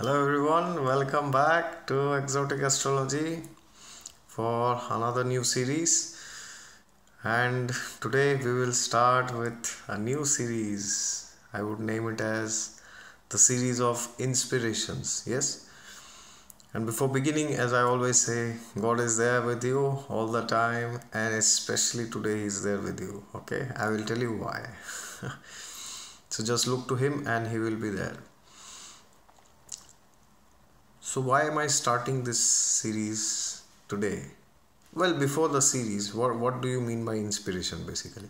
Hello everyone, welcome back to Exotic Astrology for another new series. And today we will start with a new series. I would name it as the series of inspirations. Yes. And before beginning, as I always say, God is there with you all the time, and especially today He is there with you. Okay, I will tell you why. So just look to Him and He will be there. So why am I starting this series today? Well, before the series, what do you mean by inspiration basically?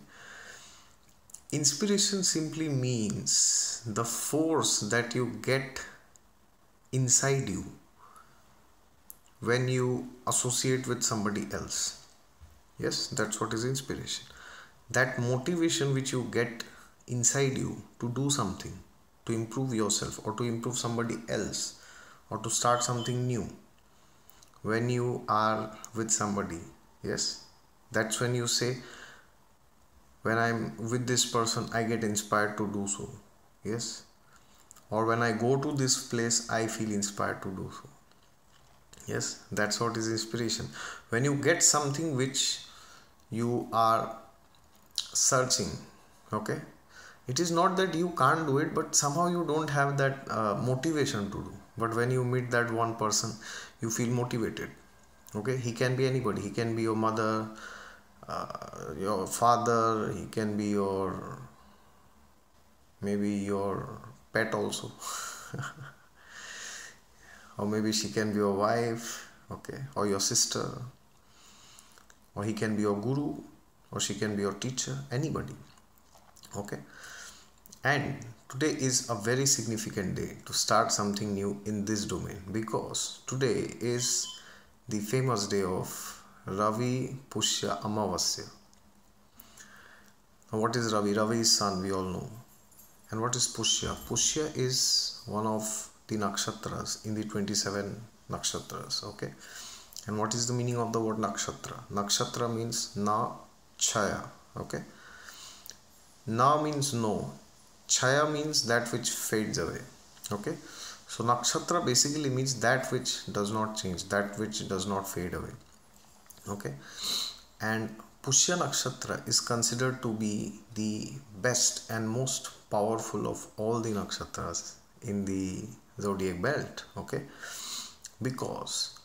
Inspiration simply means the force that you get inside you when you associate with somebody else. Yes, that's what is inspiration. That motivation which you get inside you to do something, to improve yourself or to improve somebody else or to start something new. When you are with somebody, yes, that's when you say, when I'm with this person I get inspired to do so. Yes, or when I go to this place I feel inspired to do so. Yes, that's what is inspiration. When you get something which you are searching, okay, it is not that you can't do it, but somehow you don't have that motivation to do. But when you meet that one person, you feel motivated. Okay, he can be anybody. He can be your mother, your father. He can be your, maybe your pet also. Or maybe she can be your wife, okay, or your sister, or he can be your guru, or she can be your teacher, anybody. Okay, and today is a very significant day to start something new in this domain, because today is the famous day of Ravi Pushya Amavasya. Now, what is Ravi? Ravi is sun, we all know. And what is Pushya? Pushya is one of the nakshatras in the 27 nakshatras. Okay. And what is the meaning of the word nakshatra? Nakshatra means na chaya. Okay. Na means no. Chaya means that which fades away. Okay. So nakshatra basically means that which does not change, that which does not fade away. Okay. And Pushya nakshatra is considered to be the best and most powerful of all the nakshatras in the zodiac belt. Okay. Because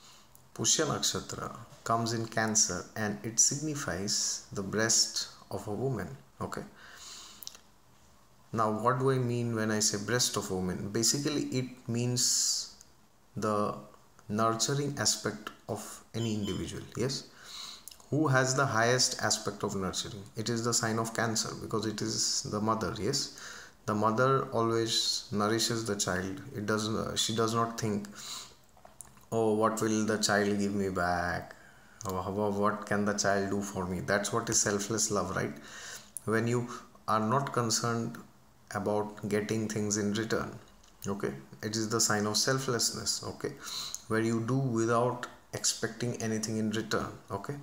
Pushya nakshatra comes in Cancer and it signifies the breast of a woman. Okay. Now, what do I mean when I say breast of a woman? Basically, it means the nurturing aspect of any individual. Yes. Who has the highest aspect of nurturing? It is the sign of Cancer, because it is the mother. Yes. The mother always nourishes the child. She does not think, oh, what will the child give me back? Or what can the child do for me? That's what is selfless love, right? When you are not concerned about getting things in return. Okay, it is the sign of selflessness. Okay, where you do without expecting anything in return. Okay,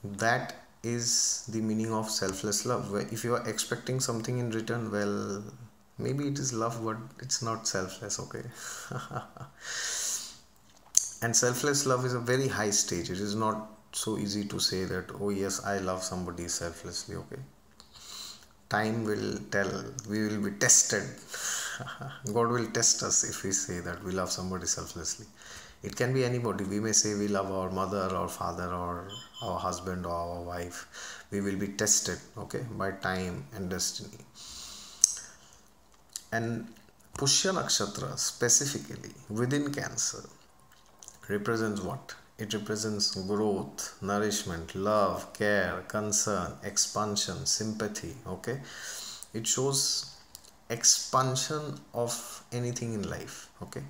that is the meaning of selfless love. Where if you are expecting something in return, well, maybe it is love, but it's not selfless. Okay. And selfless love is a very high stage. It is not so easy to say that, oh yes, I love somebody selflessly. Okay, time will tell. We will be tested. God will test us if we say that we love somebody selflessly. It can be anybody. We may say we love our mother or father or our husband or our wife. We will be tested, okay, by time and destiny. And Pushya nakshatra specifically within Cancer represents what? It represents growth, nourishment, love, care, concern, expansion, sympathy. Okay, it shows expansion of anything in life. Okay,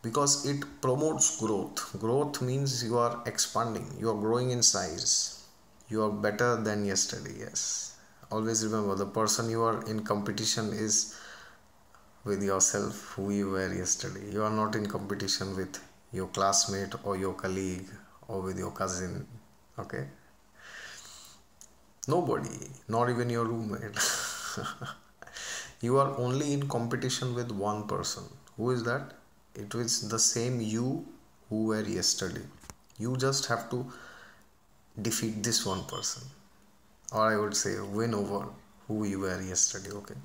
because it promotes growth. Growth means you are expanding, you are growing in size, you are better than yesterday. Yes, always remember, the person you are in competition is with yourself, who you were yesterday. You are not in competition with your classmate or your colleague or with your cousin. Okay, nobody, not even your roommate. You are only in competition with one person. Who is that? it is the same you who were yesterday. You just have to defeat this one person, or I would say win over who you were yesterday. Okay,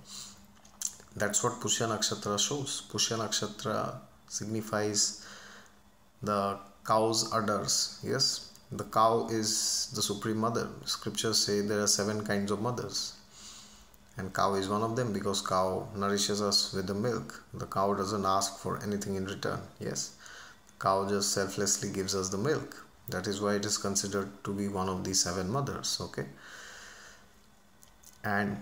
that's what Pushya nakshatra shows. Pushya nakshatra signifies the cow's udders. Yes, the cow is the supreme mother. Scriptures say there are 7 kinds of mothers, and cow is one of them, because cow nourishes us with the milk. The cow doesn't ask for anything in return. Yes, cow just selflessly gives us the milk. That is why it is considered to be one of the 7 mothers. Okay, and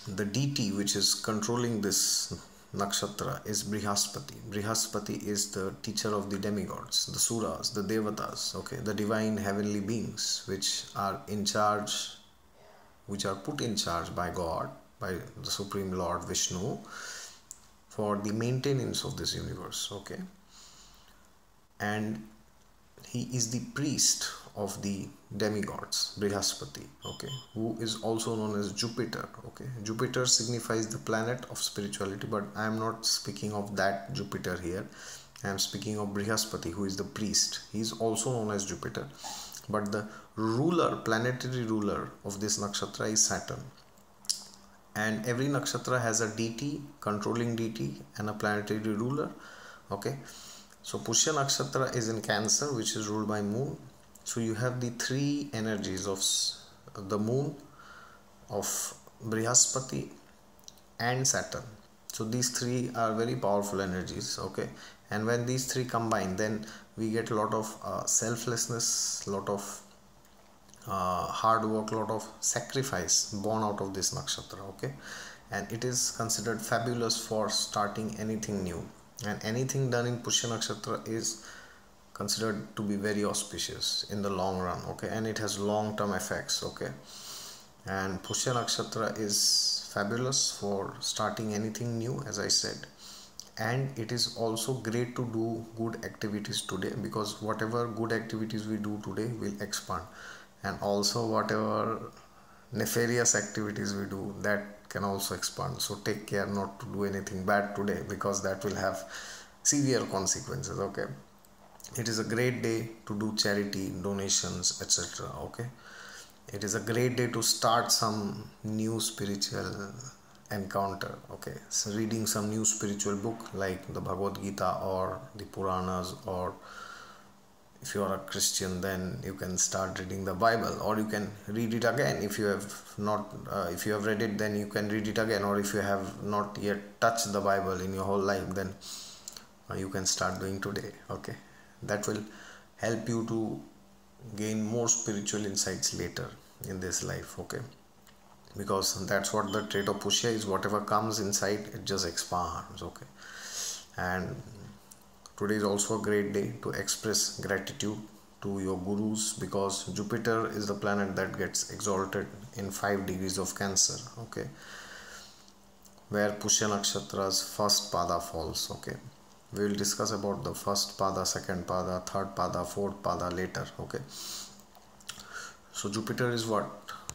the deity which is controlling this nakshatra is Brihaspati. Brihaspati is the teacher of the demigods, the suras, the devatas, okay, the divine heavenly beings which are in charge, which are put in charge by God, by the Supreme Lord Vishnu, for the maintenance of this universe. Okay, and he is the priest of the demigods, Brihaspati, okay, who is also known as Jupiter. Okay, Jupiter signifies the planet of spirituality, but I am not speaking of that Jupiter here. I am speaking of Brihaspati, who is the priest. He is also known as Jupiter, but the ruler, planetary ruler of this nakshatra is Saturn. And every nakshatra has a deity, controlling deity, and a planetary ruler. Okay, so Pushya nakshatra is in Cancer, which is ruled by moon. So you have the 3 energies of the moon, of Brihaspati, and Saturn. So these 3 are very powerful energies. Okay, and when these 3 combine, then we get a lot of selflessness, a lot of hard work, a lot of sacrifice born out of this nakshatra. Okay, and it is considered fabulous for starting anything new, and anything done in Pushya nakshatra is considered to be very auspicious in the long run. Okay, and it has long-term effects. Okay, and Pushya nakshatra is fabulous for starting anything new, as I said, and it is also great to do good activities today, because whatever good activities we do today will expand, and also whatever nefarious activities we do, that can also expand. So take care not to do anything bad today, because that will have severe consequences. Okay, it is a great day to do charity, donations, etc. Okay, it is a great day to start some new spiritual encounter. Okay, so reading some new spiritual book like the Bhagavad Gita or the Puranas, or if you are a Christian, then you can start reading the Bible, or you can read it again. If you have not if you have read it, then you can read it again, or if you have not yet touched the Bible in your whole life, then you can start doing today. Okay, that will help you to gain more spiritual insights later in this life. Okay, because that's what the trait of Pushya is. Whatever comes inside, it just expands. Okay, and today is also a great day to express gratitude to your gurus, because Jupiter is the planet that gets exalted in 5 degrees of Cancer. Okay, where Pushya nakshatra's first pada falls. Okay, we will discuss about the first pada, second pada, third pada, fourth pada later. Okay, so Jupiter is what?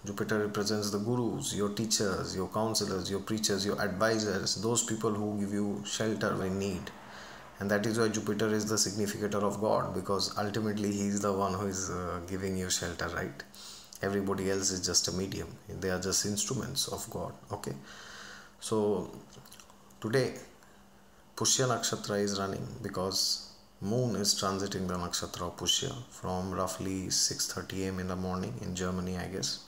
Jupiter represents the gurus, your teachers, your counselors, your preachers, your advisors, those people who give you shelter when need. And that is why Jupiter is the significator of God, because ultimately he is the one who is giving you shelter, right? Everybody else is just a medium. They are just instruments of God. Okay, so today Pushya nakshatra is running, because moon is transiting the nakshatra of Pushya from roughly 6:30 am in the morning in Germany, I guess.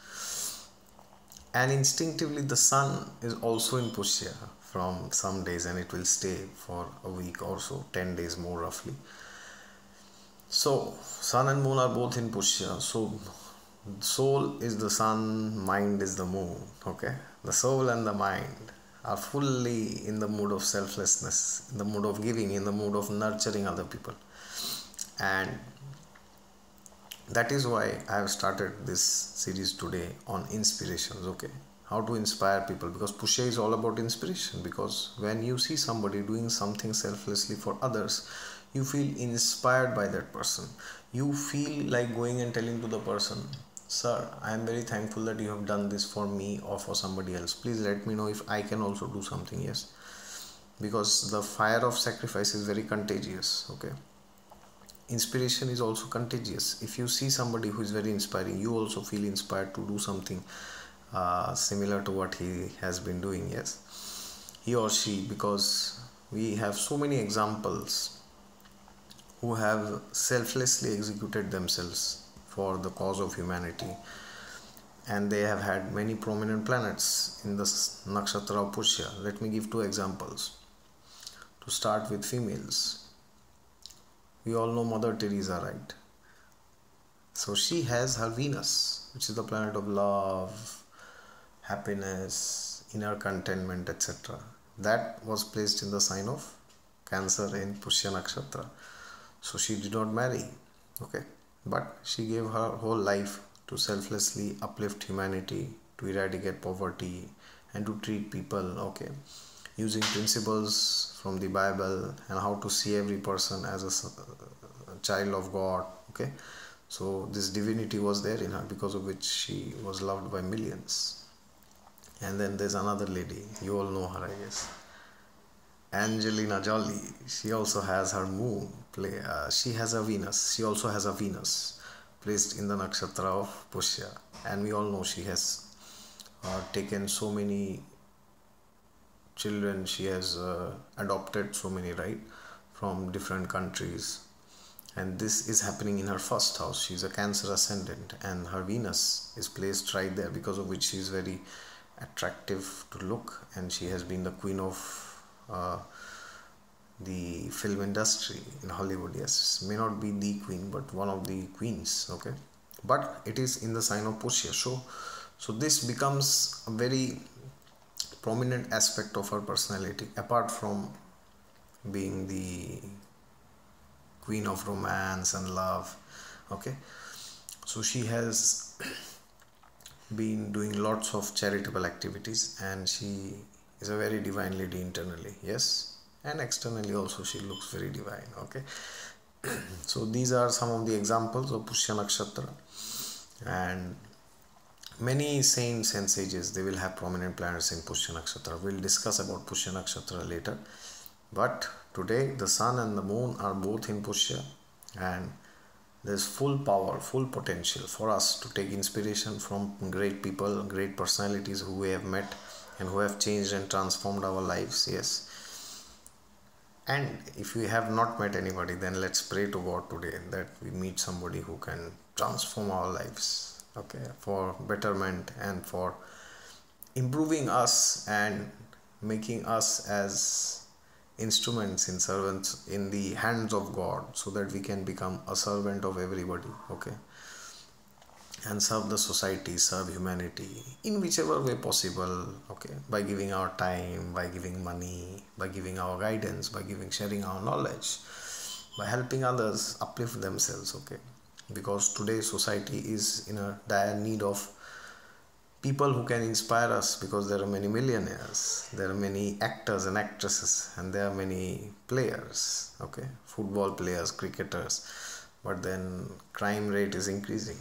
And instinctively the sun is also in Pushya from some days, and it will stay for a week or so, 10 days more roughly. So sun and moon are both in Pushya. So soul is the sun, mind is the moon. Okay, the soul and the mind are fully in the mood of selflessness, in the mood of giving, in the mood of nurturing other people. And that is why I have started this series today on inspirations. Okay, how to inspire people, because Pushya is all about inspiration. Because when you see somebody doing something selflessly for others, you feel inspired by that person. You feel like going and telling to the person, sir, I am very thankful that you have done this for me or for somebody else. Please let me know if I can also do something. Yes, because the fire of sacrifice is very contagious. Okay, inspiration is also contagious. If you see somebody who is very inspiring, you also feel inspired to do something similar to what he has been doing. Yes, he or she, because we have so many examples who have selflessly executed themselves for the cause of humanity, and they have had many prominent planets in the nakshatra of Pushya. Let me give two examples. To start with females, we all know Mother Teresa, right? So she has her Venus, which is the planet of love, happiness, inner contentment, etc. That was placed in the sign of Cancer in Pushya nakshatra. So she did not marry, okay, but she gave her whole life to selflessly uplift humanity, to eradicate poverty, and to treat people, okay, using principles from the Bible and how to see every person as a child of God, okay. So this divinity was there in her, because of which she was loved by millions. And then there's another lady, you all know her, I guess, Angelina Jolie. She also has her moon she has a Venus. She also has a Venus placed in the nakshatra of Pushya, and we all know she has taken so many children. She has adopted so many, right, from different countries, and this is happening in her first house. She's a Cancer ascendant, and her Venus is placed right there, because of which she is very attractive to look, and she has been the queen of the film industry in Hollywood. Yes, may not be the queen, but one of the queens, okay, but it is in the sign of Pushya. So this becomes a very prominent aspect of her personality, apart from being the queen of romance and love, okay. So she has been doing lots of charitable activities, and she is a very divine lady internally, yes, and externally also she looks very divine, okay. So these are some of the examples of Pushya nakshatra, and many saints and sages, they will have prominent planets in Pushya nakshatra. We'll discuss about Pushya nakshatra later, but today the sun and the moon are both in Pushya, and there's full power, full potential for us to take inspiration from great people, great personalities who we have met and who have changed and transformed our lives. Yes, and if we have not met anybody, then let's pray to God today that we meet somebody who can transform our lives, okay, for betterment and for improving us and making us as instruments in servants in the hands of God, so that we can become a servant of everybody, okay, and serve the society, serve humanity in whichever way possible, okay, by giving our time, by giving money, by giving our guidance, by sharing our knowledge, by helping others uplift themselves, okay, because today society is in a dire need of people who can inspire us, because there are many millionaires, there are many actors and actresses, and there are many players, okay, football players, cricketers, but then crime rate is increasing,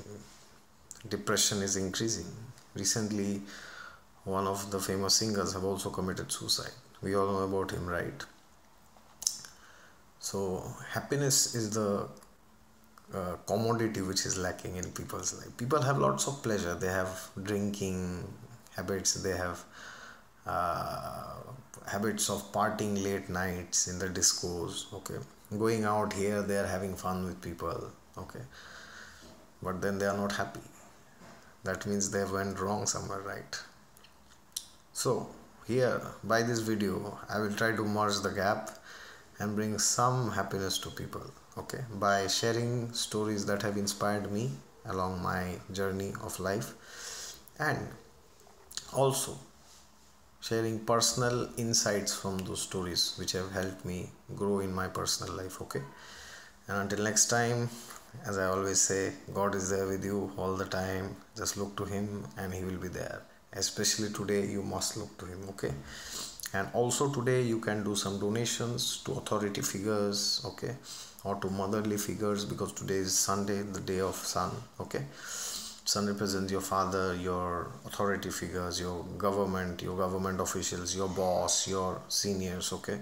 depression is increasing. Recently, one of the famous singers have also committed suicide. We all know about him, right? So happiness is the commodity which is lacking in people's life. People have lots of pleasure. They have drinking habits, they have habits of partying late nights in the discos, okay, going out here, they are having fun with people, okay, but then they are not happy. That means they went wrong somewhere, right? So here, by this video, I will try to merge the gap and bring some happiness to people, okay, by sharing stories that have inspired me along my journey of life, and also sharing personal insights from those stories which have helped me grow in my personal life, okay. And until next time, as I always say, God is there with you all the time. Just look to Him and He will be there. Especially today, you must look to Him, okay. And also today you can do some donations to authority figures, okay, or to motherly figures, because today is Sunday, the day of sun, okay. Sun represents your father, your authority figures, your government officials, your boss, your seniors. Okay,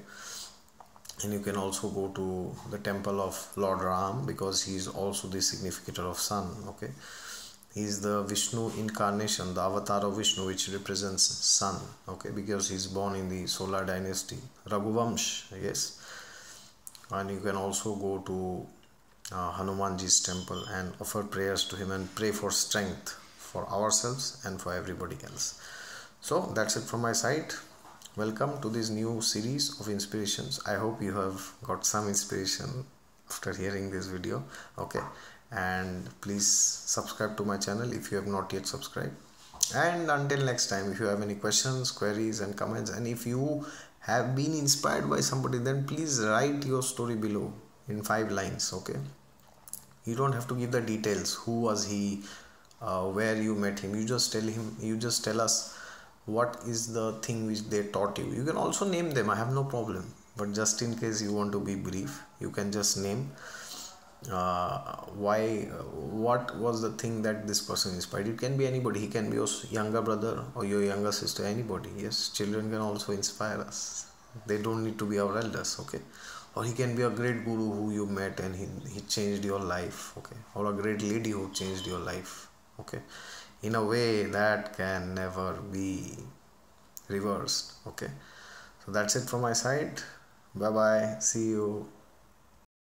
and you can also go to the temple of Lord Ram, because he is also the significator of sun. Okay, he is the Vishnu incarnation, the avatar of Vishnu, which represents sun. Okay, because he is born in the solar dynasty Raghuvamsh. Yes, and you can also go to Hanumanji's temple and offer prayers to him and pray for strength for ourselves and for everybody else. So that's it from my side. Welcome to this new series of inspirations. I hope you have got some inspiration after hearing this video. Okay, and please subscribe to my channel if you have not yet subscribed. And until next time, if you have any questions, queries and comments, and if you have been inspired by somebody, then please write your story below in 5 lines. Okay, you don't have to give the details. Who was he, where you met him. You just tell us what is the thing which they taught you. You can also name them, I have no problem, but just in case you want to be brief, you can just name what was the thing that this person inspired. It can be anybody. He can be your younger brother or your younger sister, anybody. Yes, children can also inspire us. They don't need to be our elders. Okay, or he can be a great guru who you met and he changed your life. Okay, or a great lady who changed your life. Okay, in a way that can never be reversed. Okay, so that's it from my side. Bye bye, see you.